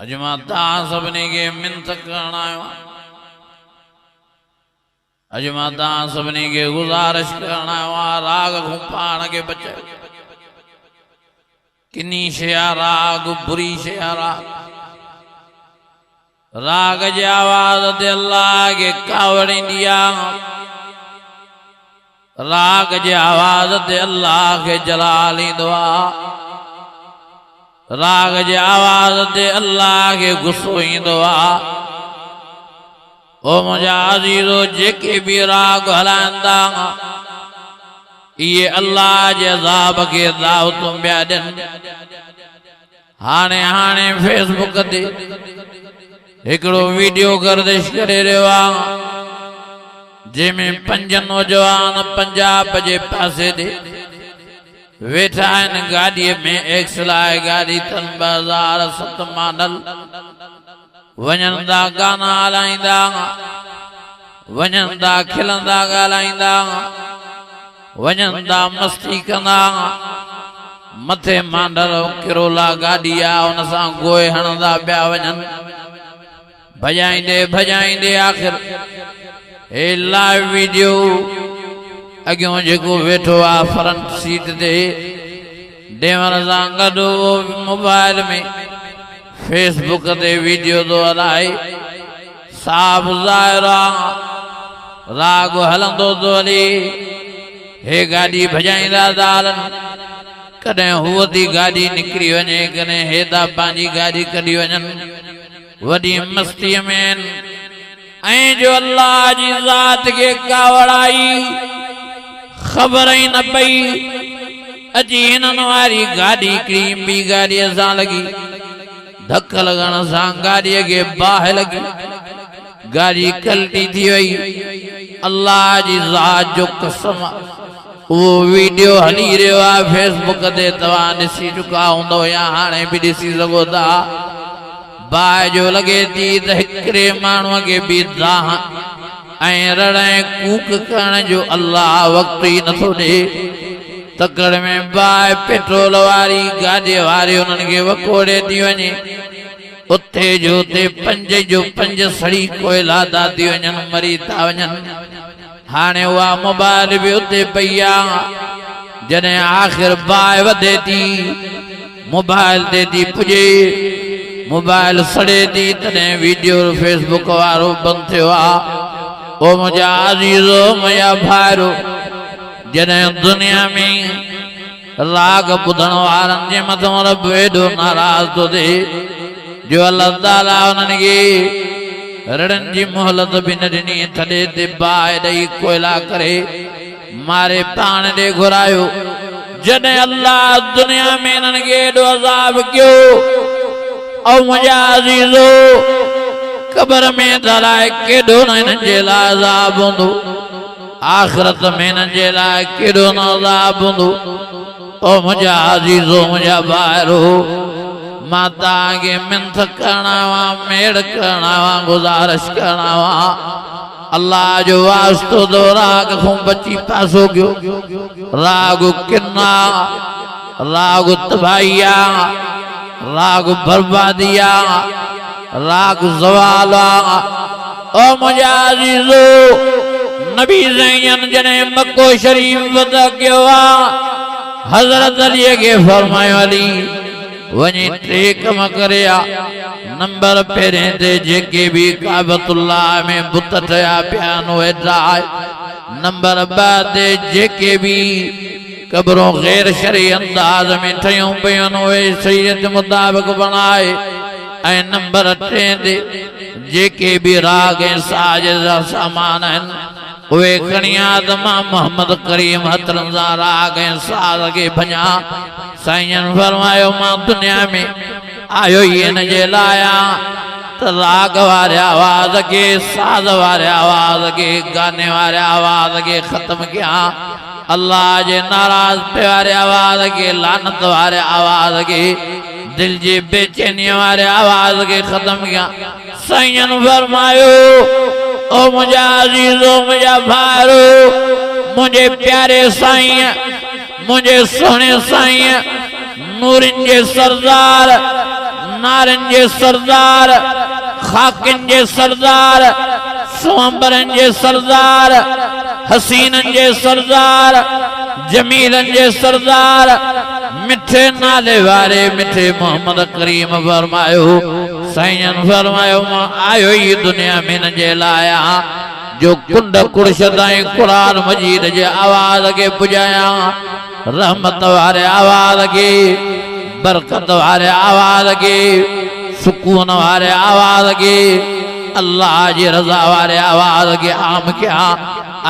अज मां तव्हां सभिनी खे मिनत करण आयो आहियां। अज मां तव्हां सभिनी खे गुज़ारिश करण आयो आहियां, राग खां पाण खे बचायो। किनी शइ आहे राग, बुरी शइ आहे राग। राग जे आवाज़ ते अल्लाह खे कावड़ ईंदी आहे। राग जे आवाज़ ते अल्लाह खे जलाल ईंदो आहे। राग जे आवाज़ ते अल्लाह के गुस्सो ईंदो आहे। ओ मुंहिंजा अज़ीज़ो, जेके भी राग हलाईंदा इहे अल्लाह जे अज़ाब खे दावतूं पिया ॾियनि। हाणे फेसबुक ते हिकिड़ो वीडियो गर्दिश करे रहियो आहे जंहिंमें 5 नौजवान पंजाब जे पासे ते वेठा आहिनि। गाॾीअ में एक्सल आहे, गाॾी अथनि 2007 मॉडल। वञनि था गाना हलाईंदा, वञनि था खिलंदा ॻाल्हाईंदा, वञनि था मस्ती कंदा। मथे मांडल किरोला गाॾी आहे, हुन सां गोए हणंदा पिया वञनि, भॼाईंदे भॼाईंदे आख़िर हे लाइव वीडियो अॻियों जेको वेठो आहे फ्रंट सीट ते डेवर सां गॾु मोबाइल में फेसबुक ते वीडियो थो हलाए। साफ़ ज़ाहिर आहे राग हलंदो थो हले। हे गाॾी भॼाईंदा था हलनि, कॾहिं हूअ थी गाॾी निकिरी वञे, कॾहिं हे था पंहिंजी गाॾी कढी वञनि, वॾी मस्तीअ में। ऐं जो अल्लाह जी ज़ात खे कावड़ आई, खबर ही न पई। अची हिननि वारी गाॾी हिकिड़ी ॿी गाॾीअ सां लॻी, धक लॻण सां गाॾीअ खे बाहि लॻी, गाॾी कल्टी थी वई। अल्लाह जी ज़ात जो कसम, वो वीडियो हली रहियो आहे फेसबुक ते, तव्हां ॾिसी चुका हूंदो या हाणे बि ॾिसी सघो था। बाहि जो लॻे थी त हिकिड़े माण्हूअ खे बि दाह ऐं रड़ ऐं कूक करण जो अल्लाह वक़्तु ई नथो ॾे। तकड़ में बाहि पेट्रोल वारी गाॾीअ वारी उन्हनि खे वकोड़े थी वञे। उते जो उते 5 सड़ी कोयला था थी वञनि, मरी था वञनि। हाणे उहा मोबाइल बि उते पई आहे। जॾहिं आख़िर बाहि वधे थी, मोबाइल ते थी पुॼे, मोबाइल सड़े थी, तॾहिं वीडियो फेसबुक वारो बंदि थियो आहे। ओ मुंहिंजा अज़ीज़ो, मुंहिंजा भाइरो, जॾहिं दुनिया में राग ॿुधण वारनि जे मथां रब एॾो नाराज़ थो थिए जो अल्लाह ताला उन्हनि खे रड़नि जी मोहलत बि न ॾिनी। थॾे ते बाहि ॾेई कोयला करे मारे पाण ॾे घुरायो। जॾहिं अल्लाह दुनिया में इन्हनि खे एॾो अज़ाब कयो, ऐं मुंहिंजा अज़ीज़ो क़बर में दलाए केॾो न हिननि जे लाइ अज़ाब हूंदो, आख़िरत में हिननि जे लाइ केॾो न अज़ाब हूंदो। ओ मुंहिंजा अज़ीज़ो, मुंहिंजा भाइरो, मां तव्हांखे मिनत करण आयो आहियां, मेड़ करण आयो आहियां, गुज़ारिश करण आयो आहियां। अल्लाह जो वास्तो दो, राग खां बची पासो कयो। राग किन्ना, राग तबाही आहे, राग बर्बादी आहे, राग ज़वाल आहे। ओ मुंहिंजा अज़ीज़ो, नबी ज़ैन जॾहिं मक्को शरीफ़ फ़तह कयो आहे, हज़रत अलीअ खे फरमायो अली वञी 3 कम करे आ। नंबर पहिरें ते जेके भी काबतुल्लाह में बुत ठया पिया उहे ठाहे। नंबर 2 ते जेके भी कब्रों गैर शरई अंदाज में ठहियूं पियूं उहे शरीयत मुताबिक बणाए। ऐं नंबर 3 ते जेके भी राग ऐं साज जा सामान आहिनि उहे खणी आ त मां मोहम्मद करीम हथनि सां राग ऐं साज खे भञा। साईं फरमायो मां दुनिया में आयो ही इन जे लाइ त राग वारे आवाज़ के, साज वारे आवाज़ के, गाने वारे आवाज़ के ख़त्म किया। अल्लाह जे नाराज़ प्यारे आवाज़ के, लानत वारे आवाज़ के, दिल जी बेचैनी वारे आवाज़ के ख़त्म किया। साईं फरमायो ओ मुंहिंजा अज़ीज़ो, मुंहिंजा भाइरो, मुंहिंजे प्यारे साईं, मुझे सोने साईं नूरिन के सरदार अनारन जे सरदार, खाकिन जे सरदार, सोंबरन जे सरदार, हसीनन जे सरदार, जमीलन जे सरदार, मिठे नाले वारे मिठे मोहम्मद करीम फरमायो, साईं फरमायो मां आयो ही दुनिया में न जे लाया जो कुंड कुर्शदाई कुरान मजीद जे आवाज के पुजाया, रहमत वारे आवाज के, बरकत वारे आवाज के, सुकून वारे आवाज के, अल्लाह जी रजा वारे आवाज के आम क्या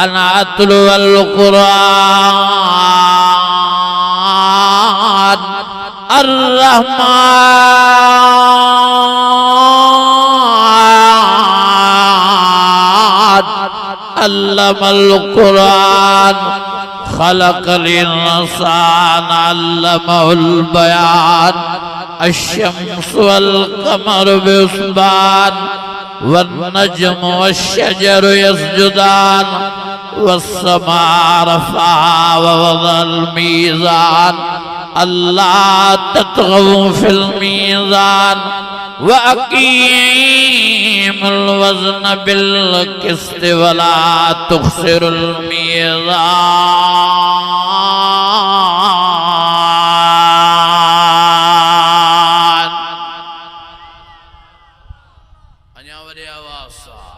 अना अतलु अल कुरान अर्रहमान अल्लमल कुरान खलकल इंसान अल्लमहुल बयान अश्शम्स वल कमर बिस्बान वन्नज्मु वश्शजरु यस्जुदान वस्समा रफ़अ ववज़अल मीज़ान अल्ला ततग़ौ फिल मीज़ान वअक़ीमुल वज़न बिल क़िस्त वला तुख़सिरुल मीज़ान। अञा वॾे आवाज़ सां,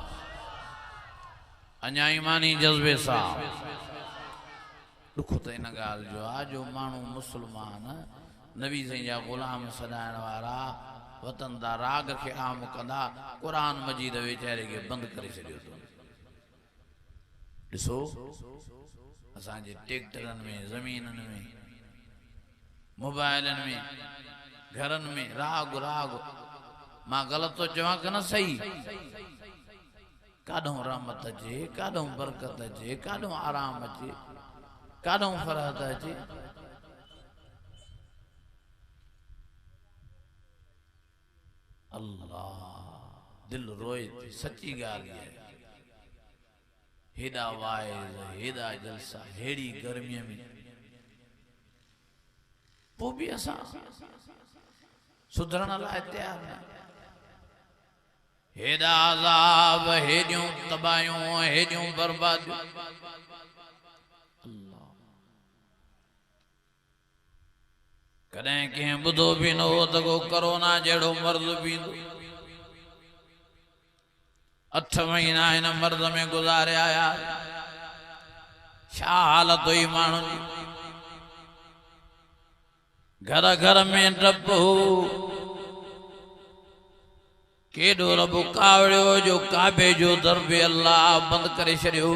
अञा ईमानी जज़्बे सां दुख त इन ॻाल्हि जो आहे जो माण्हू मुस्लमान नबी साईं जा ग़ुलाम सॾाइण वारा वतन दा राग खे आम कंदा क़ुरान मजीद वेचारे खे बंदि करे छॾियो अथऊं। ॾिसो असांजे ट्रैक्टरनि में, ज़मीननि में, मोबाइलनि में, घरनि में राग राग। मां ग़लति थो चवां कि न सही? काॾों रहमत अचे, काॾों बरकत अचे, काॾों आराम अचे, काॾों फरहत अचे। अल्लाह दिल रोए थी, सच्ची ॻाल्हि आहे। हेॾा वाइज़, हेॾा जलसा, हेड़ी गर्मीअ में पोइ बि असां सुधरण लाइ तयार न। हेॾा अज़ाब, हेॾियूं तबाहियूं, हेॾियूं बर्बादियूं। कॾहिं कंहिं ॿुधो बि न हो त को कोरोना जहिड़ो मर्ज़ बींदो। 8 महीना हिन मर्ज़ में गुज़ारिया आया। छा हालत हुई माण्हुनि जी? घर घर में डप हो। केॾो रब कावड़ियो जो काबे जो दर बि अल्लाह बंदि करे छॾियो।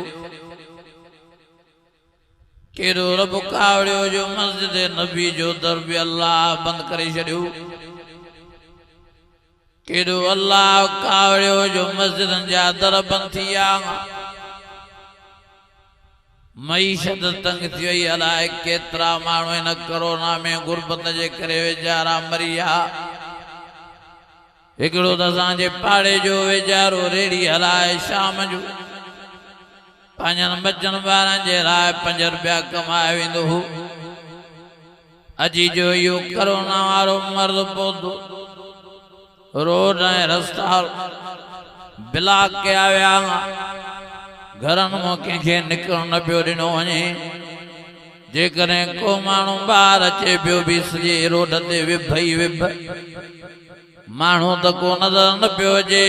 केॾो रब कावड़ियो जो मस्जिद नबी जो दर बि अल्लाह बंदि करे छॾियो। केॾो अल्लाह कावड़ियो जो मस्जिदनि जा दर बंदि थी विया। मईशत तंग थी वई। अलाए केतिरा माण्हू हिन कोरोना में गुरबत जे करे वेचारा मरी विया। हिकिड़ो त असांजे पाड़े जो वेचारो रेड़ी हलाए शाम जो पंहिंजनि बचनि ॿारनि जे लाइ 5 रुपया कमाए वेंदो हो। अॼु जो इहो कोरोना वारो मर्द पौधो रोड ऐं रस्ता ब्लॉक कया विया। घरनि मां कंहिंखे निकिरण न पियो ॾिनो वञे। जेकॾहिं को माण्हू ॿाहिरि अचे पियो बि सॼे रोड ते विभई विभ। माण्हू त को नज़र न पियो अचे,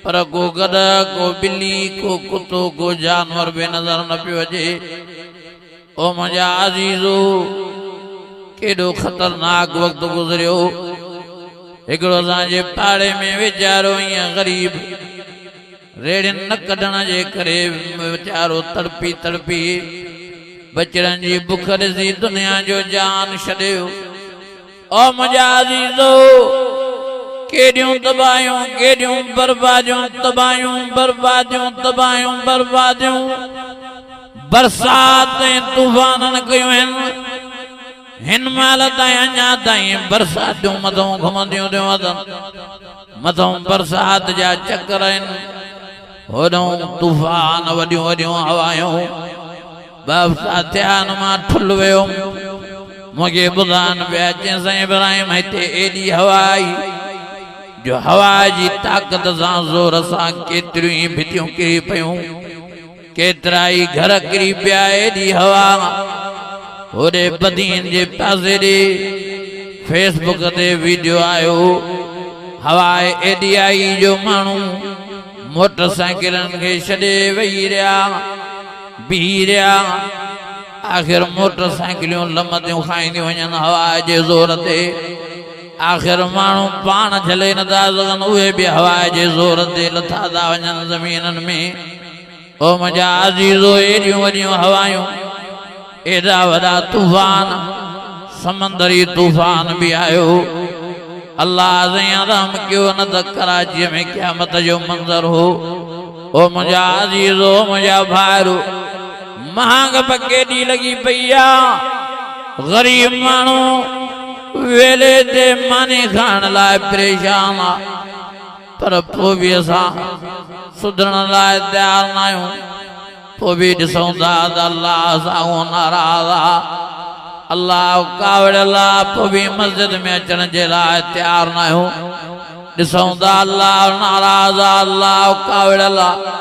पर को गॾ, को ॿिली, को कुतो, को जानवर बि नज़र न पियो अचे। ओ मुंहिंजा अज़ीज़ो, केॾो ख़तरनाक वक़्तु गुज़रियो। हिकिड़ो असांजे पाड़े में वीचारो ईअं ग़रीब रेड़ियुनि न कढण जे करे वीचारो तड़पी तड़पी बचड़नि जी बुख ॾिसी दुनिया जो जान छॾियो। ओ मुंहिंजा अज़ीज़ो, केॾियूं तबाहियूं, केॾियूं बर्बादियूं, तबाहियूं बर्बादियूं, तबाहियूं बर्बादियूं बरसात ऐं तूफ़ाननि कयूं आहिनि। हिन महिल ताईं अञा ताईं बरसातियूं मथां घुमंदियूं थियूं वधनि। मथां बरसात जा चकर आहिनि। होॾों तूफ़ान, वॾियूं वॾियूं हवायूं। 2 हफ़्ता थिया आहिनि मां ठुल वियो। मुझे बुधान पिया चैं इब्राहिम हिते एडी हवा आई जो हवा जी ताकत सां ज़ोर सां केतिरियूं भितियूं किरी पियूं केतिरा ई घर किरी पिया एडी हवा होरे बदीन जे पासे ॾे फेसबुक ते वीडियो आयो हवा एडी आई जो माण्हू मोटरसाइकिलन खे छॾे वेही रहिया बीही रहिया आखिर मोटरसाइकिलियूं लमतियूं खाईंदियूं वञनि हवा जे ज़ोर ते आखिर माण्हू पाण झले नथा सघनि उहे बि हवा जे ज़ोर ते लथा था वञनि ज़मीननि में ओ मुंहिंजा अज़ीज़ो एॾियूं वॾियूं हवायूं एॾा वॾा तूफ़ान समंदरी तूफ़ान बि आयो अल्लाह साईं रहम कयो न त कराचीअ में क़यामत जो मंज़र हो ओ मुंहिंजा अज़ीज़ो मुंहिंजा भाइरो महांग केॾी लॻी पई आहे ग़रीब माण्हू वेले ते मानी खाइण लाइ परेशान आहे पर पोइ बि असां सुधरण लाइ तयारु न आहियूं पोइ बि ॾिसूं था त अल्लाह सां नाराज़ आहे अल्लाह कावड़ियल आहे पोइ बि मस्जिद में अचण जे लाइ तयारु न आहियूं ॾिसूं था अल्लाह नाराज़ आहे अल्लाह कावड़ियल आहे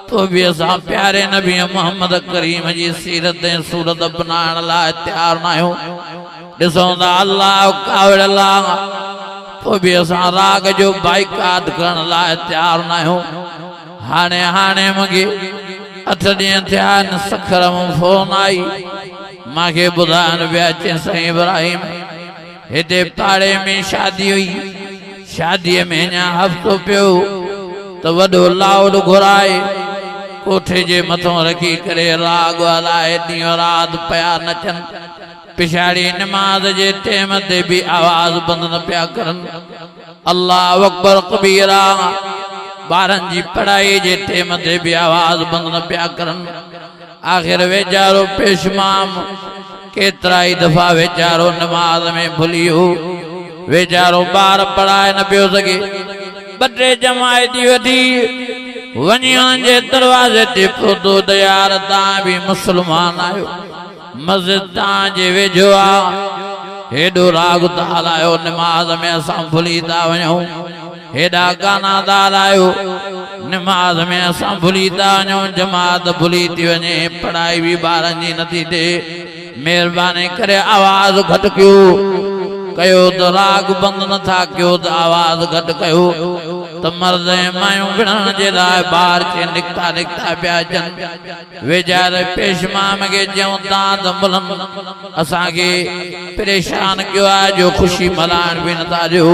तो भी असां प्यारे नबी मोहम्मद करीम जी सीरत ऐं सूरत बनाइण लाइ तयारु न आहियूं ॾिसूं था अल्लाह कावड़ियल आहे पोइ बि असां राग जो बाइकाट करण लाइ तयारु न आहियूं हाणे हाणे मूंखे 8 ॾींहं थिया आहिनि सखर मूं फोन आई मूंखे ॿुधाइनि पिया चई साईं इब्राहिम हिते पाड़े में शादी हुई शादीअ में अञा हफ़्तो पियो त वॾो लाउड घुराए कोठे जे मथों रखी करे राग हलाए ॾींहुं राति पिया नचनि पिछाड़ी नमाज जे टाइम ते भी आवाज बंद न पिया करनि अल्लाह अकबर कबीरा ॿारनि जी पढ़ाई जे टाइम ते भी आवाज बंद न पिया करनि आखिर वेचारो पेशमाम केतिरा ई दफ़ा वेचारो नमाज में भुली हो वेचारो ॿार पढ़ाए न पियो सघे 2-3 जमायती वठी वञण जे दरवाज़े ते पहुतो त यार तव्हां बि मुस्लमान आहियो मस्जिद तव्हां जे वेझो आहे हेॾो राग था हलायो नमाज़ में असां भुली था वञूं हेॾा गाना था हलायो नमाज़ में असां भुली था वञूं जमात भुली थी वञे पढ़ाई बि ॿारनि जी नथी थिए महिरबानी करे आवाज़ घटि कयो त राग बंद नथा कयो त आवाज़ घटि कयो त मर्द ऐं मायूं विढ़ण जे लाइ ॿार खे निकिता पिया अचनि वेचारे पेशमाम खे चयूं तव्हां त मुलनि असांखे परेशान कयो आहे जो ख़ुशी मल्हाइण बि नथा ॾियो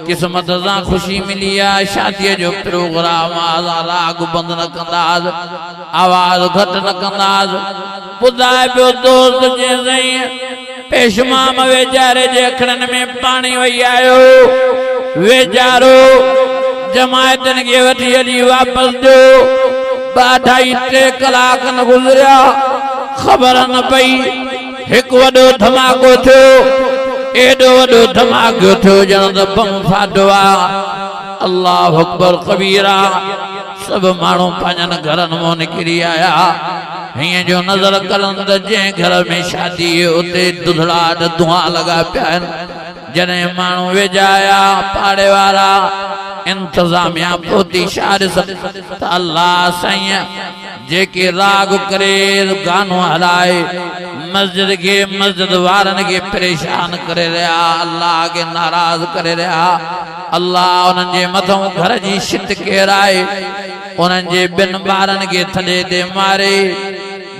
क़िस्मत सां ख़ुशी मिली आहे शादीअ जो प्रोग्राम आहे राग बंद न कंदासीं आवाज़ घटि न कंदासीं ॿुधाए पियो दोस्त चई पेशमाम वेचारे जे अखड़नि में पाणी वही आयो वेचारो जमायतनि खे वठी हली वापसि ॾियो 2-2.5-3 कलाक न गुज़रिया ख़बर न पई हिकु वॾो धमाको थियो एॾो वॾो धमाको थियो ॼण त बम फाटो आहे अल्लाह अकबर कबीरा सभु माण्हू पंहिंजनि घरनि मां निकिरी आया हीअं जो नज़र कनि त जंहिं घर में शादी उते दुधड़ाट धुआं लॻा पिया आहिनि जॾहिं माण्हू वेझा आया पाड़े वारा इंतज़ामिया पहुती शारिस त अल्लाह साईं जेके राग करे गानो हलाए मस्जिद के मस्जिद वारनि खे परेशान करे रहिया अल्लाह खे नाराज़ करे रहिया अल्लाह उन्हनि जे मथां घर जी छित केराए उन्हनि जे 2 ॿारनि खे थॾे ते मारे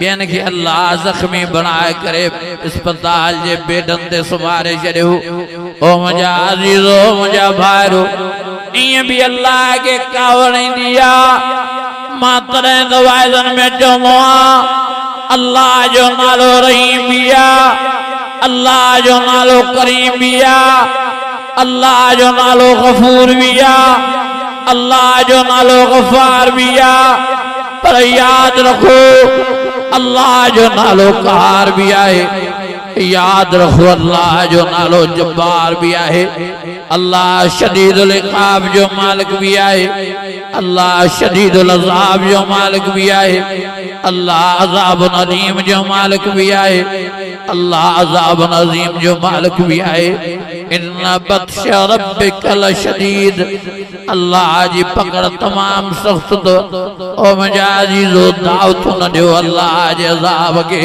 ॿियनि खे अल्लाह ज़ख़्मी बणाए करे अस्पताल जे बेडनि ते सुम्हारे छॾियो ओ मुंहिंजा अज़ीज़ो मुंहिंजा भाइरो ईअं बि अल्लाह खे कावड़ ईंदी आहे मां तॾहिं त वाइदनि में चवंदो आहियां अल्लाह जो नालो रहीम बि आहे अल्लाह जो नालो करीम भी आ, अल्लाह जो नालो गफूर भी आ, अल्लाह जो नालो गफार भी आ। पर याद रखो अल्लाह जो नालो कहार भी आए, याद रखो अल्लाह जो नालो जब्बार भी आए, अल्लाह शदीदुल इक़ाब जो मालिक भी आए, अल्लाह शदीदुल अज़ाब जो मालिक भी आए। अल्लाह अज़ाब अज़ीम जो मालिक भी आए, अल्लाह अज़ाब अज़ीम जो मालिक भी आए। इन्ना बत्शा रब्बिका लशदीद, अल्लाह जी पकड़ तमाम सख्त दो। ओ मुझा अज़ीज़ो दावत न दियो अल्लाह जे अज़ाब के,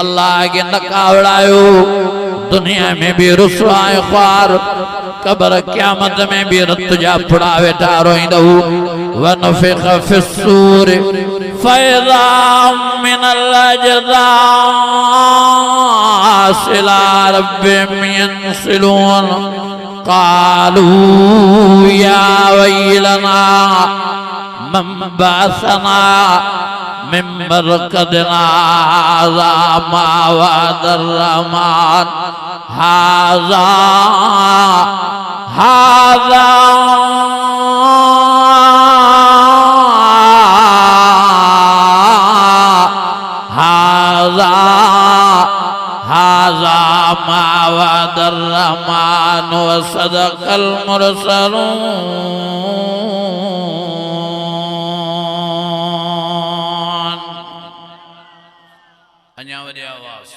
अल्लाह के न कावड़ायो। दुनिया में भी रुसवाए ख्वार, कब्र क़यामत में भी रत जा फुड़ा वेठा रोईंदो। वनफ़िख़ फ़िस्सूर फ़इज़ा मिनल अजदास इला रब्बिहिम यंसिलून। क़ालू या वैलना मन बअसना मिन मरक़दिना हाज़ा मा वअदर रहमान हाज़ा हाज़ा हाज़ा हाज़ा मा वअदर रहमान व सदक़ल मुरसलून। अञा वरी आवाज़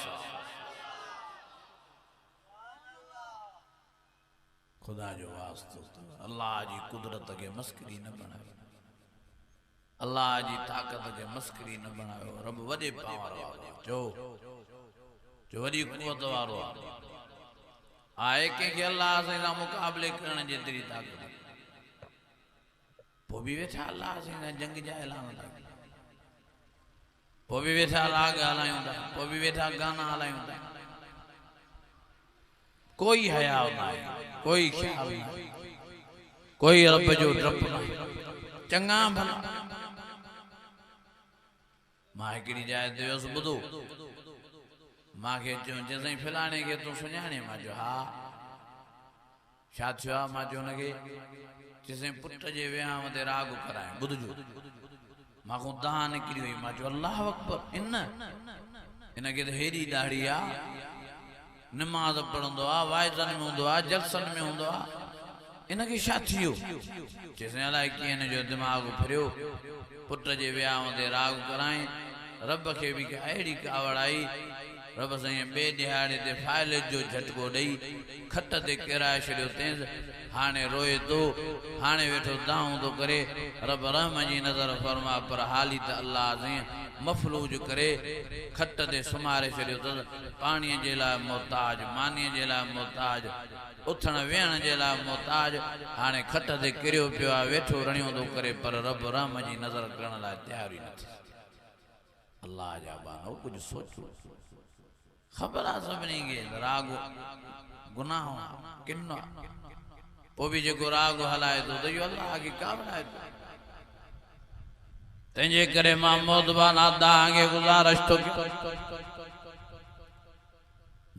खुदा जो वास्तो, अल्लाह जी कुदरत के मस्करी न बनायो, अल्लाह जी ताकत के मस्करी न बनायो। रब वॾे पावर वारो जो वॾी कुवत वारो आहे। कंहिंखे अल्लाह सां मुक़ाबले करण जेतिरी ताकत, पोइ बि वेठा अल्लाह सां जंग जा ऐलान था, पोइ बि वेठा राग हलायूं था, पोइ बि वेठा गाना हलायूं था। कोई हया न आहे, कोई ख्याल न आहे, कोई रब जो डप न आहे। चङा भला मां हिकिड़ी जाइ ते वियुसि, ॿुधो मूंखे चयो जेसि फलाणे खे तूं सुञाणे? मां चयो हा। छा थियो आहे? मां चयो हुनखे जेसि पुट जे विहांव ते राग कराए, ॿुधजो। मां दाह निकिरी वई। मां चयो अल्लाह अकबर, इनखे त हेॾी ॾाढ़ी आहे, नमाज़ पढ़ंदो आहे, वाइदनि में हूंदो आहे, जलसनि में हूंदो आहे, इनखे छा थी वियो? जेसि अलाए कीअं हिन जो दिमाग़ फिरियो, पुट जे विहांव ते राग कराए। रब खे बि अहिड़ी कावड़ आई। रब साईं ॿिए ॾिहाड़े ते फाइल जो झटको ॾेई खट ते किराए छॾियो तेंसि। हाणे रोए थो, हाणे वेठो दाऊं थो करे। रब रहम जी नज़र फरमा, पर हाली त अल्लाह साईं मफ़लूज करे खट ते सुम्हारे छॾियो अथसि। पाणीअ जे लाइ मोहताज, मानीअ जे लाइ मोहताज, उथण वेहण जे लाइ मोहताज। हाणे खट ते किरियो पियो आहे, वेठो रणियो थो करे, पर रब रहम जी नज़र करण लाइ तयार ई न थी। अल्लाह जा बानो कुझु सोचो। ख़बर आहे सभिनी खे राग गुनाह किन, पोइ बि जेको राग हलाए थो त इहो अल्लाह खे कावड़ाए थो। तंहिंजे करे मां मोहतबाना तव्हांखे गुज़ारिश थो कयां,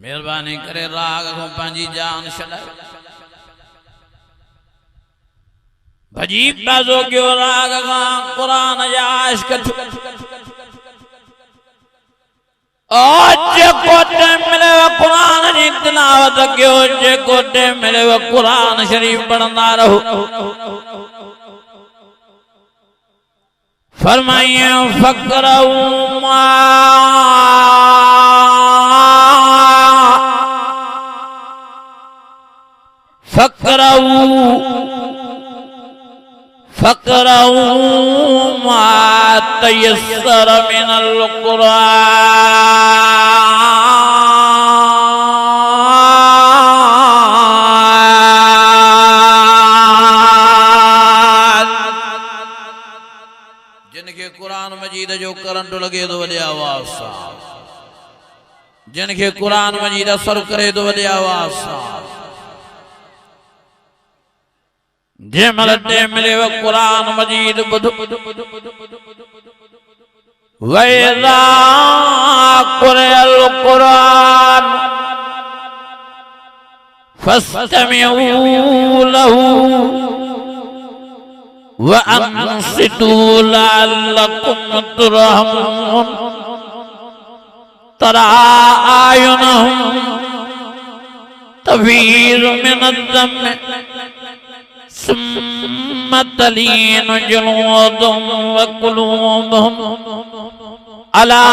महिरबानी करे राग खां पंहिंजी जान छॾायो। भॼी पैसो कयो राग खां, क़ुरान जा इश्क जेको टाइम मिले कुरान जी तिलावत कयो, जेको टाइम मिले कुरान शरीफ पढ़ंदा रहो। फरमाइए फकरऊ फकरऊ फकरऊ मा तयस्सर मिनल कुरान। जिनके कुरान मजीद जो करंट लगे तो वॾे आवाज़ सां, जिनके कुरान मजीद असर करे तो वॾे आवाज़ सां। जंहिंमहिल टाइम मिले कुरान मजीद ॿुधो। वइज़ा क़ुरिअल क़ुरान फस्तमिऊ लहू व अंसितू लअल्लकुम तुरहमून। तरा आयुनहुम तफीज़ु मिनद्दम सुम्मा तलीनु जुलूदुहुम व कुलूबुहुम अला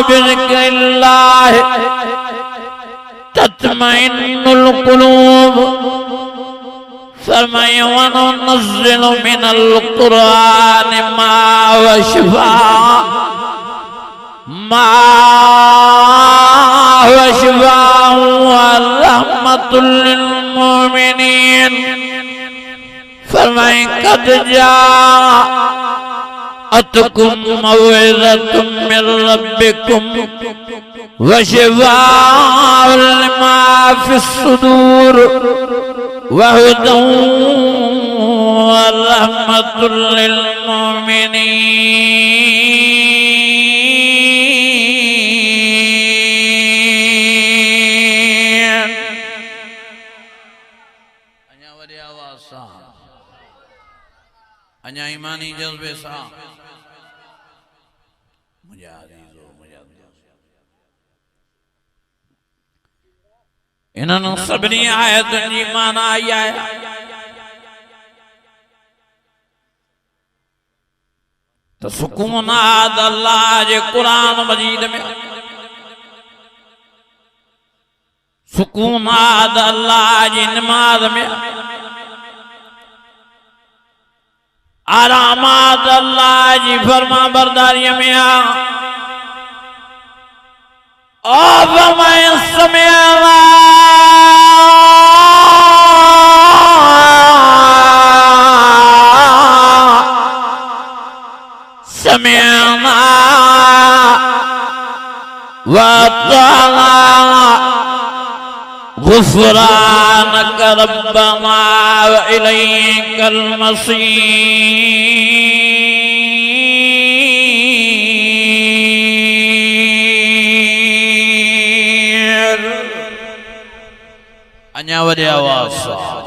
बिज़िक्रिल्लाह तत्मइन्नुल कुलूब। फरमाया वनुनज़्ज़िलु मिनल कुरान मा हुवा शिफ़ा व रहमतुल लिल मोमिनीन। फरमाया क़द जाअतकुम मौइज़तुम मिर रब्बिकुम व शिफ़ाउन लिमा फ़िस्सुदूर व हुदन व रहमतुल लिल मोमिनीन। अञा वॾे आवाज़ सां, अञा ईमानी जज़्बे सां मुंहिंजा अज़ीज़ो, मुंहिंजा इन्हनि सभिनी आयतुनि जी माना आई आहे त सुकून आहे अल्लाह जे क़ुरान मजीद में, सुकून आहे अल्लाह जी नमाज़ में, आरामात अल्लाह जी फरमा बरदारी में आ। समिअना व अताअना गुफ़रानक रब्बना व इलैकल मसीर। अञा वॾे आवाज़ सां